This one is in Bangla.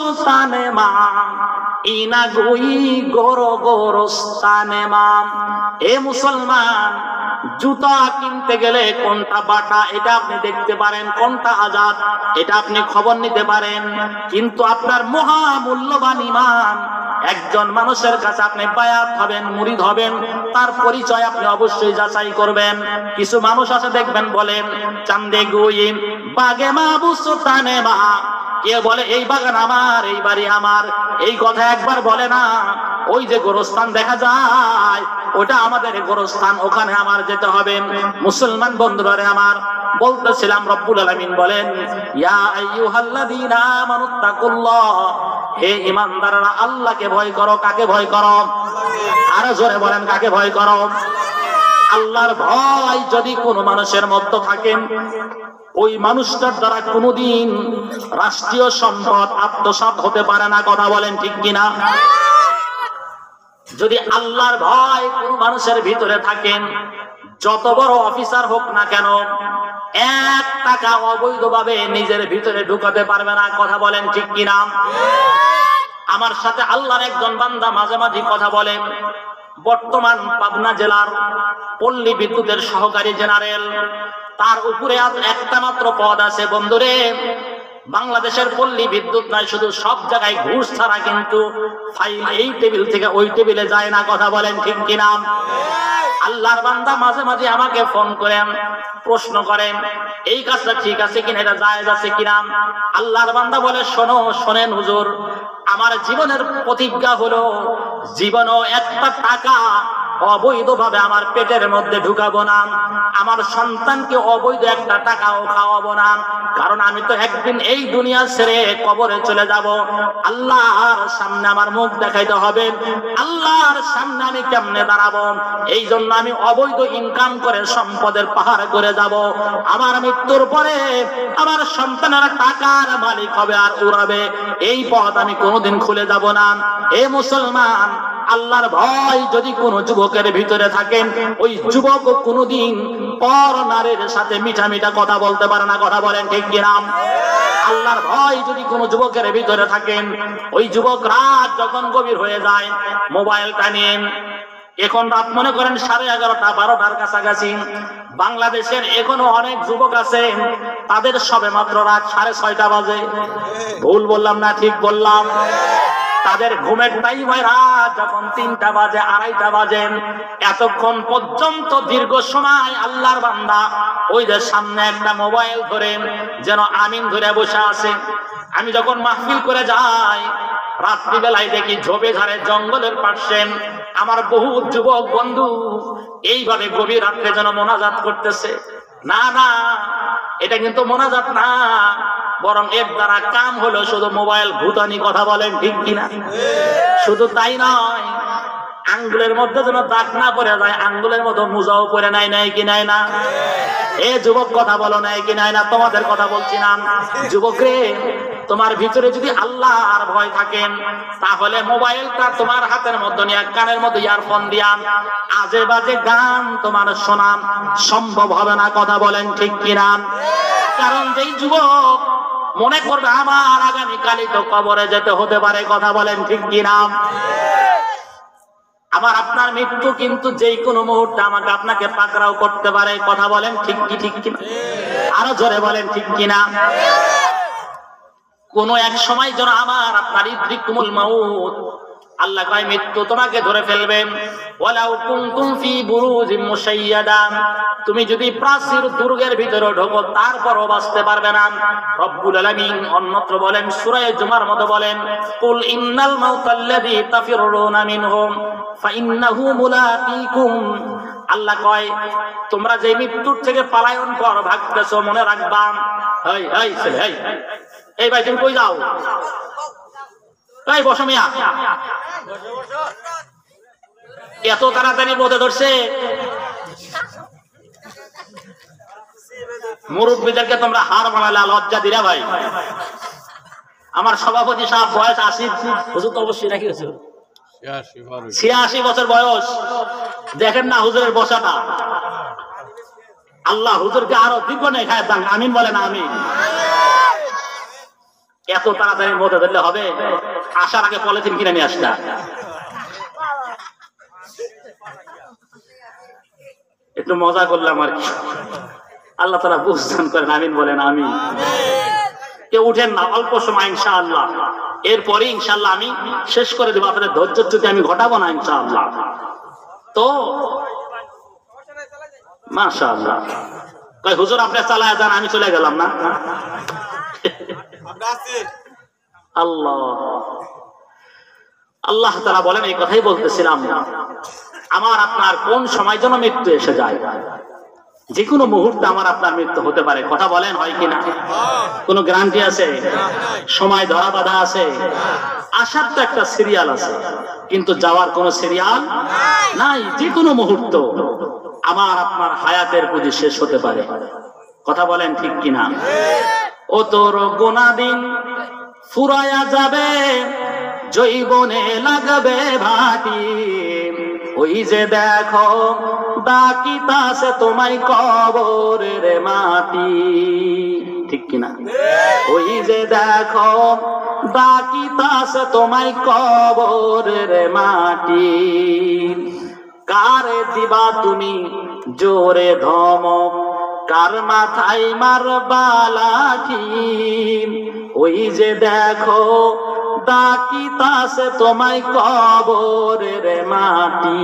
বুস্তানে মা ইনা গুই গরো গোরস্তানে মা। এ মুসলমান, জুতা কিনতে গেলে কোনটা বাটা এটা আপনি দেখতে পারেন, কোনটা আজাদ এটা আপনি খবর নিতে পারেন, কিন্তু আপনার মহামূল্যবান ঈমান একজন মানুষের কাছে আপনি বায়াত হবেন, মুরিদ হবেন, তার পরিচয় আপনি অবশ্যই যাচাই করবেন। কিছু মানুষ আছে দেখবেন বলেন চান্দে গুই বাগে মা বুস্তানে মা, কে বলে এই বাগান আমার, এই বাড়ি আমার, এই কথা একবার বলে না। ওই যে গোরস্থান দেখা যায় ওটা আমাদের গোরস্থান, ওখানে আমার যেতে হবে। মুসলমান বন্ধুরা আমার, বলতেছিলাম রব্বুল আলামিন বলেন ইয়া আইয়ুহাল্লাযীনা আমানুত্তাকুল্লাহ, হে ঈমানদাররা আল্লাহকে ভয় করো। কাকে ভয় করো? আরো জোরে বলেন, কাকে ভয় করো? আল্লাহর ভয় যদি কোনো মানুষের মধ্যে থাকে, ওই মানুষটার দ্বারা কোনোদিন রাষ্ট্রীয় সম্পদ আত্মসাৎ হতে পারে না। কথা বলেন ঠিক কিনা? যদি আল্লাহর ভয় কোন মানুষের ভিতরে থাকেন, যত বড় অফিসার হোক না কেন, 1 টাকা অবৈধভাবে নিজের ভিতরে ঢুকাতে পারবে না। কথা বলেন ঠিক কিনা? আমার সাথে আল্লাহর একজন বান্দা মাঝে মাঝে কথা বলেন, বর্তমান পাবনা জেলার পল্লী বিদ্যুতের সহকারী জেনারেল, তার উপরে একটা মাত্র পদ আছে। বন্ধুরে, বাংলাদেশের পল্লী বিদ্যুৎ নয়, শুধু সব জায়গায় ঘুষ ছাড়া কিন্তু ফাইল এই টেবিল থেকে ওই টেবিলে যায় না। কথা বলেন ঠিক কিনা? আল্লাহর বান্দা মাঝে মাঝে আমাকে ফোন করেন, প্রশ্ন করেন এই কাজটা ঠিক আছে কিনা, এটা জায়েজ আছে কিনা। আল্লাহর বান্দা বলে শোনেন হুজুর, আমার জীবনের প্রতিজ্ঞা হলো জীবনও একটা টাকা অবৈধভাবে আমার পেটের মধ্যে ঢুকাবো না, আমার সন্তানকে অবৈধ একটা টাকাও খাওয়াবো না, কারণ আমি তো একদিন এই দুনিয়া ছেড়ে কবরে চলে যাব। আল্লাহর সামনে আমার মুখ দেখাইতে হবে, আল্লাহর সামনে আমি কেমনে দাঁড়াবো? এই জন্য আমি অবৈধ ইনকাম করে সম্পদের পাহাড় করে যাব। আমার মৃত্যুর পরে আমার সন্তানেরা টাকার মালিক হবে আর উড়াবে, এই পথ আমি কোনোদিন খুলে যাব না। এ মুসলমান, আল্লাহর ভয় যদি কোনো যুবকের ভিতরে থাকেন, ওই যুবক কোনোদিন পর নারীর সাথে মিঠা মিঠা কথা বলতে পারে না। কথা বলেন ঠিক কিনা? আল্লাহর ভয় যদি কোনো যুবকের ভিতরে থাকেন, ওই যুবক রাত যখন গভীর হয়ে যায়, মোবাইলটা নিয়ে, এখন রাত মনে করেন 11:30 12টার কাছাকাছি, বাংলাদেশের এখনো অনেক যুবক আছে তাদের সবে মাত্র রাত 6:30 বাজে। ভুল বললাম না ঠিক বললাম? তাদের ঘুমের টাইম হয় রাত যখন 3টা বাজে 2:30 বাজে। এতক্ষণ পর্যন্ত দীর্ঘ সময় আল্লাহর বান্দা ওই যে সামনে একটা মোবাইল ধরে যেন আমিন ধরে বসে আছে। আমি যখন মাহফিল করে যাই, রাত্রিবেলায় দেখি ঝোপে ঝাড়ে জঙ্গলের পাশে আমার বহু যুবক বন্ধু এইভাবে গভীর রাত্রে যেন মোনাজাত করতেছে। না না, এটা কিন্তু মোনাজাত না, বরং এর দ্বারা কাম হলো শুধু মোবাইল ভুতানি। কথা বলেন ঠিক কিনা? শুধু তাই নয়, আঙ্গুলের মধ্যে যেন দাগ না পড়ে যায়, আঙ্গুলের মধ্যে মুজাও পরে নাই কি নাই না? এ যুবক কথা বলো নাই কি নাই না? তোমাদের কথা বলছি না। যুবক রে, তোমার ভিতরে যদি আল্লাহর ভয় থাকেন, তাহলে মোবাইলটা তোমার হাতের মধ্যে নিয়ে কানের মধ্যে ইয়ারফোন দিয়া আজে বাজে গান তোমার শোনা সম্ভব হবে না। কথা বলেন ঠিক কিনা? কারণ যেই যুবক মনে করবে আমার আগামীকালই তো কবরে যেতে হতে পারে। কথা বলেন ঠিক কিনা? আমার আপনার মৃত্যু কিন্তু যেই কোনো মুহূর্তে আমাকে আপনাকে পাকড়াও করতে পারে। কথা বলেন ঠিক কিনা? আরো জোরে বলেন ঠিক কিনা? কোন এক সময় যেন আমার আপনার ইদ্রিকুমুল মাউত, আল্লাহ কয় মৃত্যু তোমাকে ধরে ফেলবে। ওয়ালাউ কুনতুম ফি বুরুজিম মুশাইয়াদা, তুমি যদি প্রাচীর দুর্গের ভিতরে ঢোকো তারপরও বাঁচতে পারবে না। রব্বুল আলামিন অন্যত্র বলেন, সূরা জুমার মধ্যে বলেন, কুল ইন্নাল মাউতাল্লাযী তাফিরুনা মিনহু ফাইন্নাহু মুলাকীকুম। আল্লাহ কয় তোমরা যে মৃত্যুর থেকে পালায়ন কর ভাগতেছো, মনে রাখবা। এই ভাই তুমি কই যাও? এই বসো মিয়া, এত তাড়াতাড়ি বোধে ধরছে। মুরব্বীদেরকে তোমরা হার বানালে, লজ্জা দিরা ভাই। আমার সভাপতি সাহেব বয়স 80, হুজুর তো অবশ্যই নাকি 86 বছর বয়স। দেখেন না হুজুরের বসাটা, আল্লাহ হুজুরকে আরো দ্বিগুণে খায় দান। আমিন বলেন আমিন। এত তাড়াতাড়ি মতে ধরলে হবে? আসার আগে পলিথিন কিনে নিয়ে আসতা। একটু মজা করলাম আর কি। আল্লাহ তাআলা বুঝদান করেন, আমিন বলেন আমিন। কেউ উঠেন না, অল্প সময় ইনশাআল্লাহ, এরপরে ইনশাআল্লাহ আমি শেষ করে দেবো। আপনাদের ধৈর্য যদি আমি ঘটাবো না ইনশাআল্লাহ। তো মাশাআল্লাহ, কই হুজুর আপনি চালায় যান, আমি চলে গেলাম না। আল্লাহ আল্লাহ তাআলা বলেন, এই কথাই বলতেছিলাম, আমার আপনার কোন সময় যেন মৃত্যু এসে যায়। যে কোনো মুহূর্তে আমার আপনার মৃত্যু হতে পারে। কথা বলেন হয় কিনা? কোনো গ্যারান্টি আছে? সময় ধরা বাঁধা আছে? আসার তো একটা সিরিয়াল আছে, কিন্তু যাওয়ার কোনো সিরিয়াল নাই। যে কোনো মুহূর্ত আমার আপনার হায়াতের পুঁজি শেষ হতে পারে। কথা বলেন ঠিক কিনা? ও তোর গোনা দিন ফুরায়া যাবে, জৈবনে লাগবে ভাটি। ওই যে দেখো ডাকিতাছে তোমায় কবরের মাটি। ঠিক কিনা? ওই যে দেখো ডাকিতাছে তোমায় কবরের মাটি। কারে দিবা তুমি জোরে ধমক, কার মাথায় মারবা লাঠি। ওই যে দেখো ডাকিতাছে তোমায় কবরের মাটি।